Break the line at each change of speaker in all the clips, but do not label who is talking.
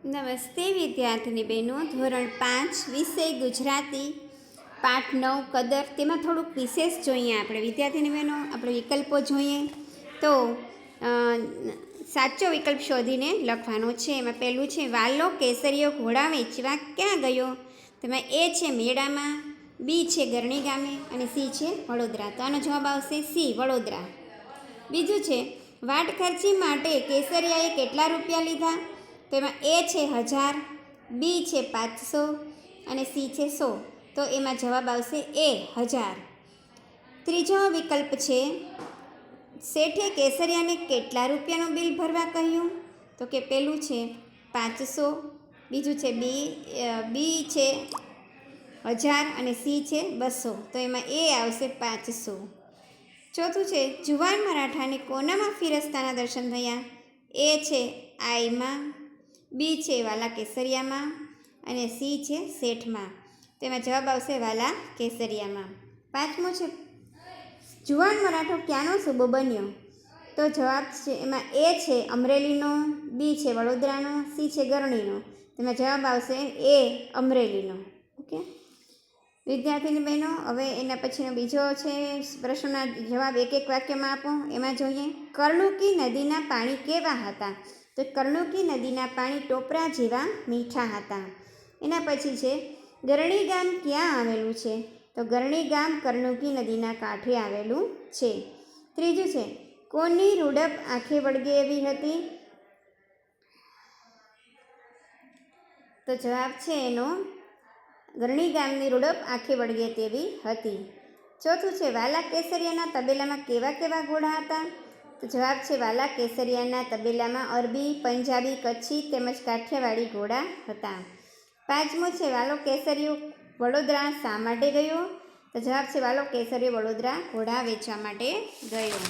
નમસ્તે વિદ્યાર્થીની બહેનો, ધોરણ 5 વિષય ગુજરાતી પાઠ 9 કદર. તેમાં થોડુંક વિશેષ જોઈએ આપણે વિદ્યાર્થીની બહેનો. આપણે વિકલ્પો જોઈએ તો સાચો વિકલ્પ શોધીને લખવાનો છે. એમાં પહેલું છે વાલો કેસરીયો ઘોડા વેચવા ક્યાં ગયો. તેમાં એ છે મેળામાં, બી છે ગરણી ગામે અને સી છે વડોદરા. તો આનો જવાબ આવશે સી વડોદરા. બીજું છે વાટ ખર્ચી માટે કેસરિયાએ કેટલા રૂપિયા લીધા. તો એમાં એ છે 1000, બી છે 500 અને સી છે 100. તો એમાં જવાબ આવશે એ 1000. ત્રીજો વિકલ્પ છે શેઠે કેસરિયાને કેટલા રૂપિયાનું બિલ ભરવા કહ્યું. તો કે પહેલું છે 500, બીજું છે બી છે 1000 અને સી છે 200. તો એમાં એ આવશે 500. ચોથું છે જુવાન મરાઠાને કોનામાં ફિરસ્તાના દર્શન થયા. એ છે આઈમાં, બી છે વાલા કેસરિયામાં અને સી છે શેઠમાં. તેમાં જવાબ આવશે વાલા કેસરિયામાં. પાંચમું છે જુવાન મરાઠો ક્યાંનો સૂબો બન્યો. તો જવાબ છે એમાં એ છે અમરેલીનો, બી છે વડોદરાનો, સી છે ગરણીનો. તેમાં જવાબ આવશે એ અમરેલીનો. ઓકે વિદ્યાર્થીની બહેનો, હવે એના પછીનો બીજો છે પ્રશ્નના જવાબ એક એક વાક્યમાં આપો. એમાં જોઈએ કર્ણુકી નદીના પાણી કેવા હતા. તો કર્ણુકી નદીના પાણી ટોપરા જેવા મીઠા હતા. એના પછી છે ગરણી ગામ ક્યાં આવેલું છે. તો ગરણી ગામ કર્ણુકી નદીના કાંઠે આવેલું છે. ત્રીજું છે કોની રૂડપ આંખે વળગે એવી હતી. તો જવાબ છે એનો ગરણી ગામની રૂડપ આંખે વળગે તેવી હતી. ચોથું છે વાલા કેસરિયાના તબેલામાં કેવા કેવા ઘોડા હતા. તો જવાબ છે વાલા કેસરિયાના તબેલામાં અરબી, પંજાબી, કચ્છી તેમજ કાઠિયાવાડી ઘોડા હતા. પાંચમું છે વાલો કેસરીયો વડોદરા શા માટે ગયો. તો જવાબ છે વાલો કેસરીયો વડોદરા ઘોડા વેચવા માટે ગયો.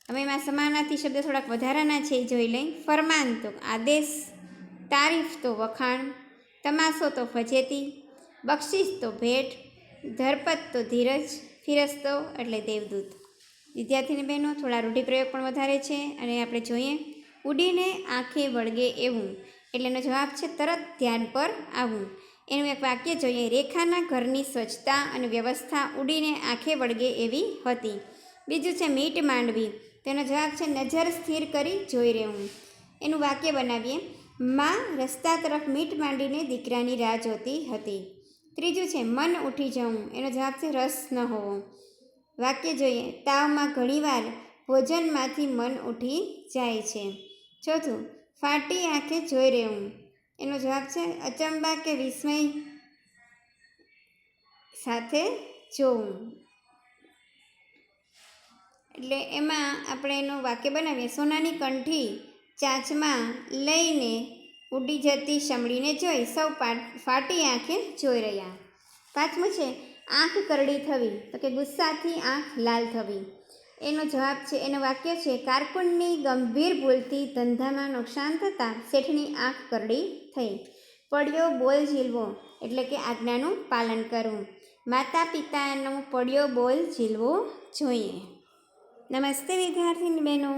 હવે એમાં સમાનાર્થી શબ્દ થોડાક વધારાના છે એ જોઈ લઈ. ફરમાન તો આદેશ, તારીફ તો વખાણ, તમાશો તો ફજેતી, બક્ષિસ તો ભેટ, ધરપત તો ધીરજ, ફિરસ્તો એટલે દેવદૂત. વિદ્યાર્થીની બહેનો થોડા રૂઢિપ્રયોગ પણ વધારે છે અને આપણે જોઈએ ઉડીને આંખે વળગે એવું એટલે એનો જવાબ છે તરત ધ્યાન પર આવવું. એનું એક વાક્ય જોઈએ રેખાના ઘરની સ્વચ્છતા અને વ્યવસ્થા ઉડીને આંખે વળગે એવી હતી. બીજું છે મીટ માંડવી. તેનો જવાબ છે નજર સ્થિર કરી જોઈ રહેવું. એનું વાક્ય બનાવીએ માં રસ્તા તરફ મીટ માંડીને દીકરાની રાહ જોતી હતી. ત્રીજું છે મન ઉઠી જવું. એનો જવાબ છે રસ ન હોવો. વાક્ય જોઈએ તાવમાં ઘણીવાર ભોજનમાંથી મન ઉઠી જાય છે. ચોથું ફાટી આંખે જોઈ રહેવું. એનો જવાબ છે અચંબા કે વિસ્મય સાથે જોવું. એટલે એમાં આપણે એનું વાક્ય બનાવીએ સોનાની કંઠી ચાંચમાં લઈને ઉડી જતી શમડીને જોઈ સૌ ફાટી આંખે જોઈ રહ્યા. પાંચમું છે આંખ કરડી થવી. તો કે ગુસ્સાથી આંખ લાલ થવી. એનો જવાબ છે એનું વાક્ય છે કારકુનની ગંભીર ભૂલથી ધંધામાં નુકસાન થતાં શેઠની આંખ કરડી થઈ. પડ્યો બોલ ઝીલવો એટલે કે આજ્ઞાનું પાલન કરવું. માતા પિતાનો પડ્યો બોલ ઝીલવો જોઈએ. નમસ્તે વિદ્યાર્થીની બહેનો.